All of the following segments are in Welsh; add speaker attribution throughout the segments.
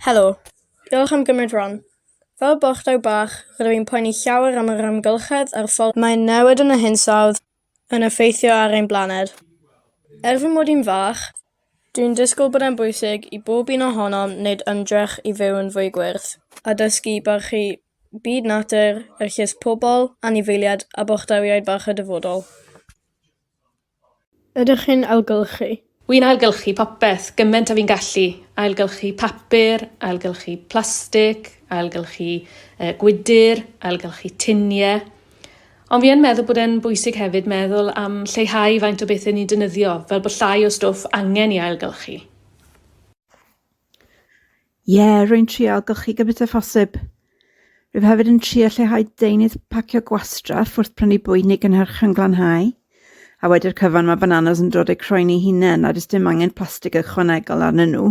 Speaker 1: Helo, diolch am gymryd ron. Fel bochdau bach, rydw i'n poeni llawer am yr amgylchedd a'r ffordd mae newid yn y hinsawdd yn effeithio ar ein blaned. Fy mod i'n fach, dwi'n disgwyl bod e'n bwysig i bob un ohonom wneud ymdrech i fyw yn fwy gwyrdd, a dysgu barchu byd natur, llys pobl, anifeiliaid a bochdauiaid bach y dyfodol. Ydych chi'n ailgylchu?
Speaker 2: Wy'n ailgylchu popeth, gymaint a fi'n gallu. Ailgylchu papur, ailgylchu plastig, ailgylchu gwydyr, ailgylchu tiniau. Ond fi yn meddwl bod e'n bwysig hefyd meddwl am lleihau faint o bethau ni'n defnyddio, fel bod llai o stwff angen i ailgylchu.
Speaker 3: Rwy'n trio ailgylchu gymaint â phosib. Rwyf hefyd yn trio lleihau deunydd pacio gwastraff wrth prynu bwyd neu gynhyrchu'n glanhau. A wedi'r cyfan mae bananas yn dod eu croen eu hunain a does dim angen plastig ychwanegol arnyn nhw.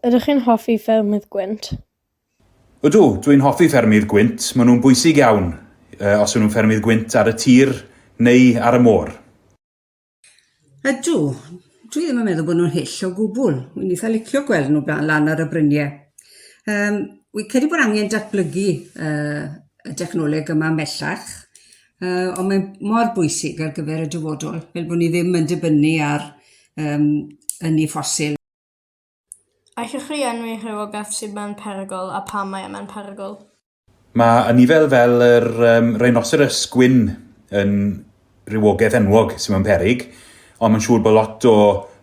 Speaker 1: Ydych chi'n hoffi ffermydd gwynt?
Speaker 4: Ydw, dwi'n hoffi ffermydd gwynt. Maen nhw'n bwysig iawn os ydyn nhw'n ffermydd gwynt ar y tir neu ar y môr.
Speaker 5: Ydw, dwi ddim yn meddwl bod nhw'n hyll o gwbl. Wy'n eitha licio gweld nhw lan ar y bryniau. Wy'n credu bod angen datblygu y dechnoleg yma mellach. Ond mae'n mor bwysig ar gyfer y dyfodol, fel bod ni ddim yn dibynnu ar ynni ffosil.
Speaker 1: Allwch chi enwi rhywogaeth sydd mewn perygl a pam mae mewn perygl?
Speaker 4: Mae anifail fel yr rhinoceros gwyn yn rywogaeth enwog sydd mewn peryg, ond mae'n siŵr bod lot o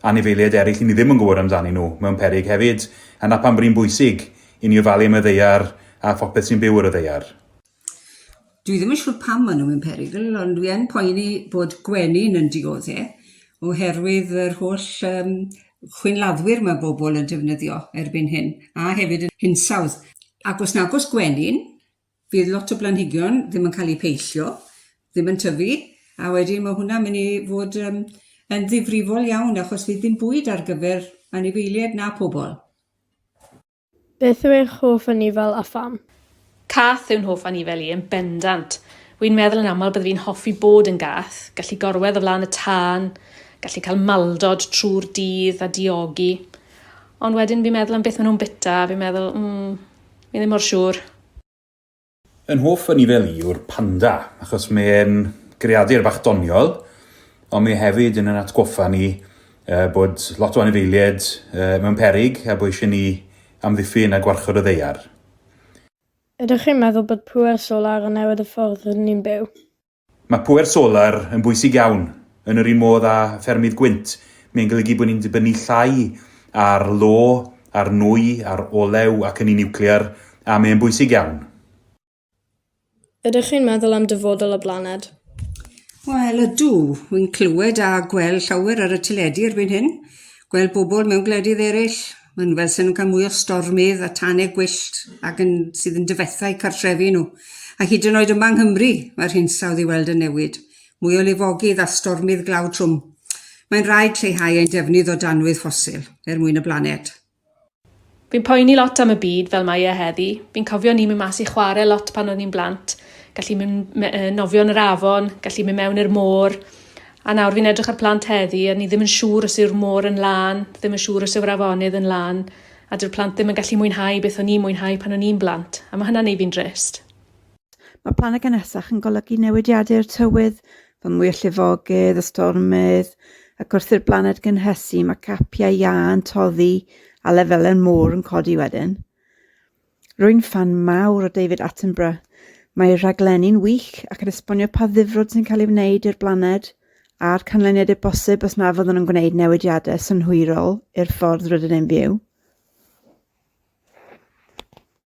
Speaker 4: anifeiliaid eraill ni ddim yn gwybod amdani nhw mewn peryg hefyd, a na pam bod ni'n bwysig i ni ofalu am y ddeiar a phopeth sy'n byw ar y ddeiar.
Speaker 5: Dwi ddim yn siŵr pam maen nhw'n perygl, ond dwi yn poeni bod gwenyn yn dioddau oherwydd yr holl chwynladdwyr mae bobl yn defnyddio erbyn hyn, a hefyd yn hinsawdd. Ac os nag oes gwenyn, fydd lot o blanhigion ddim yn cael eu peillio, ddim yn tyfu, a wedyn mae hwnna'n mynd i fod yn ddifrifol iawn achos fydd ddim bwyd ar gyfer anifeiliaid na pobl.
Speaker 1: Beth yw eich hoff anifail a pham?
Speaker 2: Cath yw'n hoff anifeili yn bendant. Wy'n meddwl yn aml bydd fi'n hoffi bod yn gath, gallu gorwedd o flaen y tân, gallu cael maldod trwy'r dydd a diogi. Ond wedyn fi'n meddwl am beth maen nhw'n bita, fi'n meddwl, fi ddim mor siŵr.
Speaker 4: Yn hoff anifeili yw'r panda, achos mae'n greadur bach doniol, ond mae hefyd yn atgoffa ni bod lot o anifeiliaid mewn peryg a bod eisiau ni amddiffyn a gwarchod y ddeiar.
Speaker 1: Ydych chi'n meddwl bod pŵer solar yn newid y ffordd rydyn ni'n byw?
Speaker 4: Mae pŵer solar yn bwysig iawn yn yr un modd â ffermydd gwynt. Mae'n golygu bod ni'n dibynnu llai ar lo, ar nwy, ar olew ac yn niwclear, a mae'n bwysig iawn.
Speaker 1: Ydych chi'n meddwl am dyfodol y blaned?
Speaker 5: Wel, ydw, wy'n clywed a gweld llawer ar y teledu erbyn hyn. Gweld bobl mewn gwledydd eraill. Mae'n fel sy'n nhw'n cael mwy o stormydd a tannau gwyllt ac sydd yn dyfethau cartrefi nhw. A hyd yn oed yma yng Nghymru mae'r hinsawdd i weld yn newid. Mwy o lifogydd a stormydd glaw trwm. Mae'n rhaid lleihau ein defnydd o danwydd ffosil mwyn y blaned.
Speaker 2: Fi'n poeni lot am y byd fel mae e heddi. Fi'n cofio ni'n mynd mas i chwarae lot pan oedd ni'n blant. Gallu nofio yn yr afon, gallu mynd mewn i'r môr. A nawr fi'n edrych ar plant heddi a ni ddim yn siŵr os yw'r môr yn lan, ddim yn siŵr os yw'r afonydd yn lan, a dyw'r plant ddim yn gallu mwynhau beth o'n i'n mwynhau pan o'n i'n blant, a mae hynna'n neud fi'n drist.
Speaker 3: Mae planau gynesach yn golygu newidiadau'r tywydd, fel mwy o llifogydd, y stormydd, ac wrth i'r blaned gynhesu mae capiau iâ yn toddi a lefelau'r môr yn codi wedyn. Rwy'n ffan mawr o David Attenborough. Mae'r rhaglenni'n wych ac yn esbonio pa ddifrod sy'n cael ei wneud i'r blaned, a'r canlyniadau bosib os na fyddwn nhw'n gwneud newidiadau synhwyrol i'r ffordd rydyn ni'n byw.